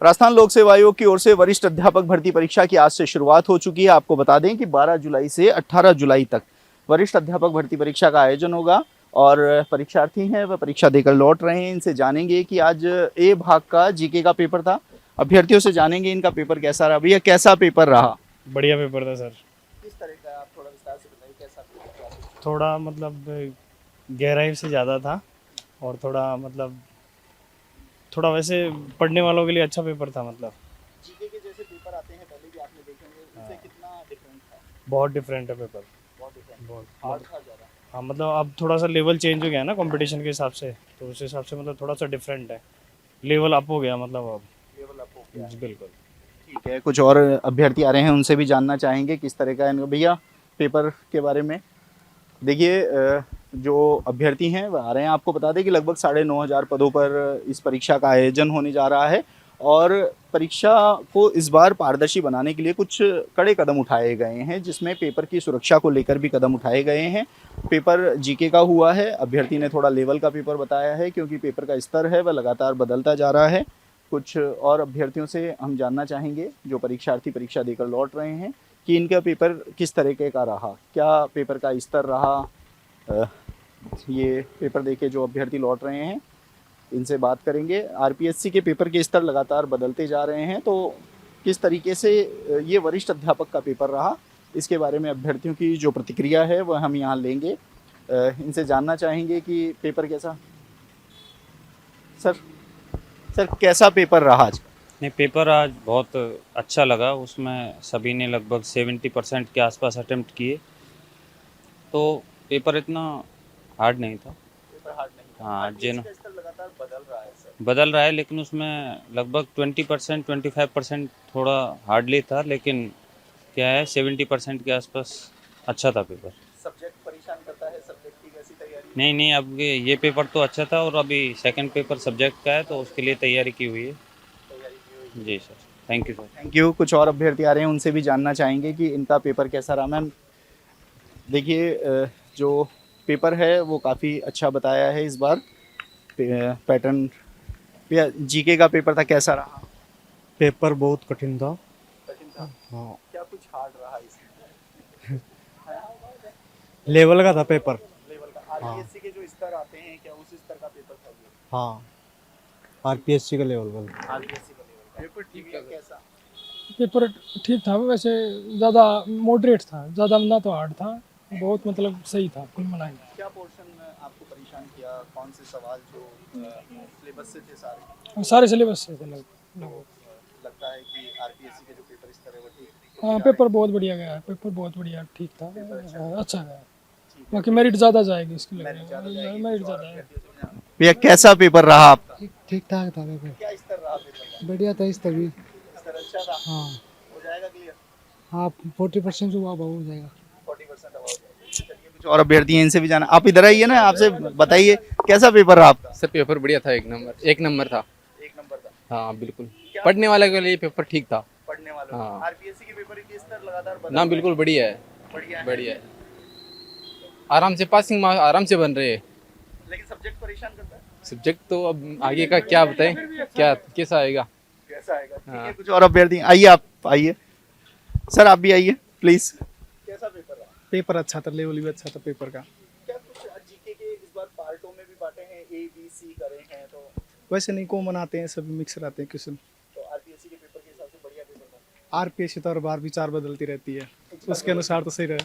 राजस्थान लोक सेवा आयोग की ओर से वरिष्ठ अध्यापक भर्ती परीक्षा की आज से शुरुआत हो चुकी है। आपको बता दें कि 12 जुलाई से 18 जुलाई तक वरिष्ठ अध्यापक भर्ती परीक्षा का आयोजन होगा और परीक्षार्थी हैं वह परीक्षा देकर लौट रहे हैं। इनसे जानेंगे कि आज ए भाग का जीके का पेपर था। अभ्यर्थियों से जानेंगे इनका पेपर कैसा रहा। भैया कैसा पेपर रहा? बढ़िया पेपर था सर। किस तरह का, आप थोड़ा विस्तार से बताइए कैसा पेपर था? थोड़ा मतलब गहराई से ज़्यादा था और थोड़ा वैसे पढ़ने वालों के लिए अच्छा पेपर था। जीके के जैसे पेपर आते हैं पहले भी आपने देखे होंगे, उससे कितना डिफरेंट था? बहुत डिफरेंट है पेपर। बहुत डिफरेंट, बहुत हार्ड था ज़्यादा। हाँ, अब थोड़ा सा लेवल चेंज हो गया है ना कंपटीशन के हिसाब से, तो उस हिसाब से थोड़ा सा डिफरेंट है। लेवल अप हो गया अब। लेवल अप हो गया। जी, बिल्कुल। ठीक है, कुछ और अभ्यर्थी आ रहे हैं, उनसे भी जानना चाहेंगे किस तरह का है इनका। भैया पेपर के बारे में देखिए, जो अभ्यर्थी हैं वह आ रहे हैं। आपको बता दें कि लगभग 9,500 पदों पर इस परीक्षा का आयोजन होने जा रहा है और परीक्षा को इस बार पारदर्शी बनाने के लिए कुछ कड़े कदम उठाए गए हैं, जिसमें पेपर की सुरक्षा को लेकर भी कदम उठाए गए हैं। पेपर जीके का हुआ है। अभ्यर्थी ने थोड़ा लेवल का पेपर बताया है क्योंकि पेपर का स्तर है वह लगातार बदलता जा रहा है। कुछ और अभ्यर्थियों से हम जानना चाहेंगे जो परीक्षार्थी परीक्षा देकर लौट रहे हैं कि इनका पेपर किस तरीके का रहा, क्या पेपर का स्तर रहा। ये पेपर देके जो अभ्यर्थी लौट रहे हैं इनसे बात करेंगे। आरपीएससी के पेपर के स्तर लगातार बदलते जा रहे हैं, तो किस तरीके से ये वरिष्ठ अध्यापक का पेपर रहा, इसके बारे में अभ्यर्थियों की जो प्रतिक्रिया है वह हम यहाँ लेंगे। इनसे जानना चाहेंगे कि पेपर कैसा। सर सर कैसा पेपर रहा आज? नहीं, पेपर आज बहुत अच्छा लगा। उसमें सभी ने लगभग 70% के आसपास अटेम्प्ट किए, तो पेपर इतना हार्ड नहीं था। पेपर हार्ड नहीं था। हाँ, आरपीएससी का स्तर लगातार बदल रहा है सर। बदल रहा है, लेकिन उसमें लगभग 20% 25% थोड़ा हार्डली था, लेकिन क्या है 70% के आसपास अच्छा था पेपर। सब्जेक्ट परेशान करता है, सब्जेक्ट की कैसी तैयारी? नहीं, अब ये पेपर तो अच्छा था और अभी सेकंड पेपर सब्जेक्ट का है, तो उसके लिए तैयारी की हुई है। तैयारी की हुई है। जी sir, thank you sir. Thank you. कुछ और अभ्यर्थी आ रहे हैं, उनसे भी जानना चाहेंगे कि इनका पेपर कैसा रहा। मैम देखिए, जो पेपर है वो काफ़ी अच्छा बताया है इस बार। पैटर्न भैया जीके का पेपर था, कैसा रहा? पेपर बहुत कठिन था। कठिन था। हाँ, क्या कुछ हार्ड रहा इसमें? लेवल का था पेपर। लेवल का आरपीएससी के जो स्तर आते हैं, क्या उस स्तर का पेपर था ये? हाँ, आरपीएससी का लेवल का। आरपीएससी का लेवल का पेपर ठीक है। कैसा? पेपर ठीक था वैसे, ज़्यादा मॉडरेट था, ज़्यादा ना तो हार्ड था, बहुत सही था, कुल मिला के। क्या पोर्शन आपको परेशान किया, कौन से सवाल जो सिलेबस से थे सारे? और सारे सिलेबस से थे लगभग। लगता है कि आरपीएससी के जो पेपर स्तर है वो ठीक। हाँ, पेपर बहुत बढ़िया गया है, पेपर बहुत बढ़िया ठीक था, अच्छा गया। बाकी मेरिट ज़्यादा जाएगी इसके लिए, मेरिट ज़्यादा है। भैया कैसा पेपर रहा आपका? ठीक ठाक था पेपर। क्या स्तर रहा पेपर का? बढ़िया था इस तभी। स्तर अच्छा था। हाँ हो जाएगा क्लियर? हाँ, 40% हुआ हो जाएगा। 40% अब हो जाएगा। चलिए, कुछ और अभ्यर्थी हैं, इनसे भी जाना। आप इधर आइए ना, आपसे बताइए कैसा पेपर रहा आपका? सर पेपर बढ़िया था, एक नंबर था। एक नंबर था। हाँ बिल्कुल, पढ़ने वाले के लिए पेपर ठीक था। पढ़ने वालों हाँ। आरपीएससी के पेपर के स्तर लगातार बदल ना रहे बिल्कुल हैं। बढ़िया है, बढ़िया है। बढ़िया है। आराम से पासिंग मार्क्स आराम से बन रहे हैं। लेकिन सब्जेक्ट परेशान करता है। सब्जेक्ट तो अब आगे का क्या बताएं, क्या कैसा आएगा। कैसा आएगा? ठीक है, हाँ। कुछ और अभ्यर्थी आइए, आप आइए सर, आप भी आइए प्लीज। कैसा पेपर रहा? पेपर अच्छा था, लेवल भी अच्छा था पेपर का। क्या कुछ जीके के इस बार पार्टों में भी बांटे हैं, ए बी सी करे हैं, तो वैसे नहीं कॉमन आते हैं, सभी मिक्स रहते हैं क्वेश्चन। तो आरपीएससी के पेपर के हिसाब से बढ़िया पेपर था। आरपीएससी तो हर बार विचार बदलती रहती है, उसके अनुसार तो सही रहे।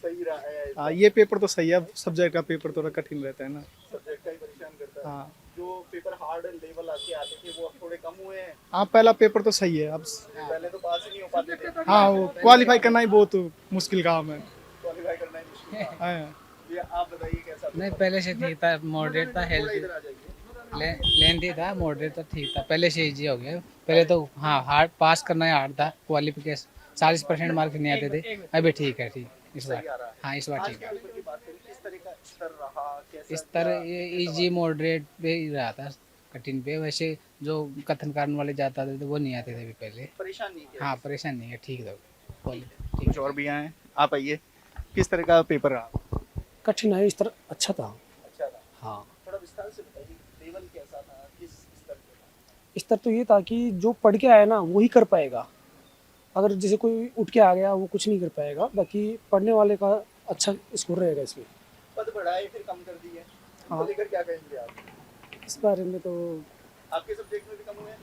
सही रहा है। हाँ, ये पेपर तो सही है, सब्जेक्ट का पेपर थोड़ा कठिन रहता है ना। सब्जेक्ट का ही परेशान करता है। हाँ जो पेपर हार्ड लेवल आके आते थे वो अब थोड़े कम हुए हैं। हाँ, पहला पेपर तो सही है अब। पहले तो पास ही नहीं हो पाते थे। हाँ, वो क्वालिफाई करना ही बहुत मुश्किल काम है। क्वालिफाई करना ही मुश्किल था। हाँ, ये आप बताइए कैसा नहीं, पेपर? पहले से ठीक था, मॉडरेट था, थोड़ा हेल्थी इधर आ जाइए। लेंथी था, मॉडरेट था, ठीक था। पहले से इजी हो गया। पहले तो हाँ, हार्ड पास करना ही हार्ड था, क्वालिफिकेशन 40% मार्क्स नहीं आते थे। अभी ठीक है, ठीक इस बार। हाँ, इस बार आज ठीक के है। पेपर की बात करें, किस तरह का स्तर रहा, कैसा इस तरह क्या? ये इजी मॉडरेट पे ही रहा था, कठिन पे। वैसे जो कथन कारण वाले जाता थे वो नहीं आते थे अभी पहले। परेशान नहीं किया? हाँ, परेशान नहीं है, ठीक था। कुछ और भी आए, आप आइए। किस तरह का पेपर रहा? कठिन है, इस तरह अच्छा था। अच्छा था। हाँ, थोड़ा विस्तार से बताइए, लेवल कैसा था, किस स्तर पे था? स्तर तो ये था कि जो पढ़ के आया ना वही कर पाएगा। अगर जैसे कोई उठ के आ गया वो कुछ नहीं कर पाएगा, बाकी पढ़ने वाले का अच्छा स्कोर रहेगा इसमें। पद बढ़ाए फिर कम कर दिए, हाँ। तो लेकर क्या कहेंगे आप? इस बारे में तो आपके सब्जेक्ट में भी कम हुए हैं?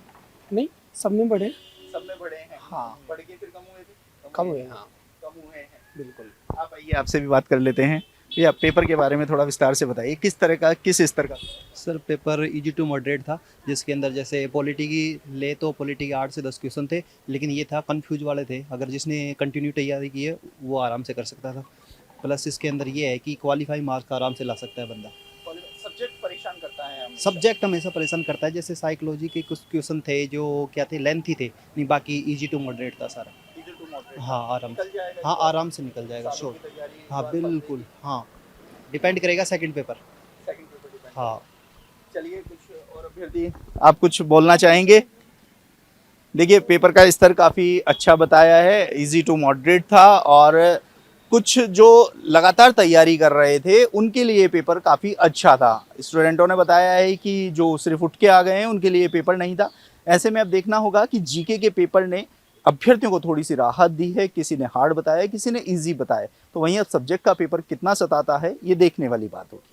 नहीं, सब में बढ़े। सब में बढ़े हैं। हाँ। पढ़ के फिर कम हुए थे? कम हुए, हाँ कम हुए हैं। बिल्कुल। आप आइए, आपसे भी बात कर लेते हैं। भैया पेपर के बारे में थोड़ा विस्तार से बताइए, किस तरह का, किस स्तर का? Sir paper easy to moderate था, जिसके अंदर जैसे पॉलिटी की ले तो पॉलिटी के 8 से 10 क्वेश्चन थे, लेकिन ये था कंफ्यूज वाले थे। अगर जिसने कंटिन्यू तैयारी की है वो आराम से कर सकता था। प्लस इसके अंदर ये है कि क्वालिफाई मार्क्स आराम से ला सकता है बंदा। सब्जेक्ट परेशान करता है हमेशा। सब्जेक्ट हमेशा परेशान करता है, जैसे साइकोलॉजी के कुछ क्वेश्चन थे जो क्या थे, लेंथी थे, नहीं बाकी इजी टू मॉडरेट था सारा। Easy to moderate। हाँ आराम निकल से, जाएगा हाँ इस बार? आराम से निकल जाएगा सालों श्योर। की तैयारी इस हाँ बार पड़ बिल्कुल, जाएगी। हाँ डिपेंड करेगा second paper. Second paper depend हाँ करेगा। चलिए, कुछ और अभ्यर्थी आप कुछ बोलना चाहेंगे? देखिए पेपर का स्तर काफ़ी अच्छा बताया है, इजी टू मॉडरेट था, और कुछ जो लगातार तैयारी कर रहे थे उनके लिए पेपर काफ़ी अच्छा था। स्टूडेंटों ने बताया है कि जो सिर्फ उठ के आ गए हैं उनके लिए पेपर नहीं था। ऐसे में अब देखना होगा कि जीके के पेपर ने अभ्यर्थियों को थोड़ी सी राहत दी है, किसी ने हार्ड बताया, किसी ने इजी बताया, तो वहीं अब सब्जेक्ट का पेपर कितना सताता है ये देखने वाली बात होगी।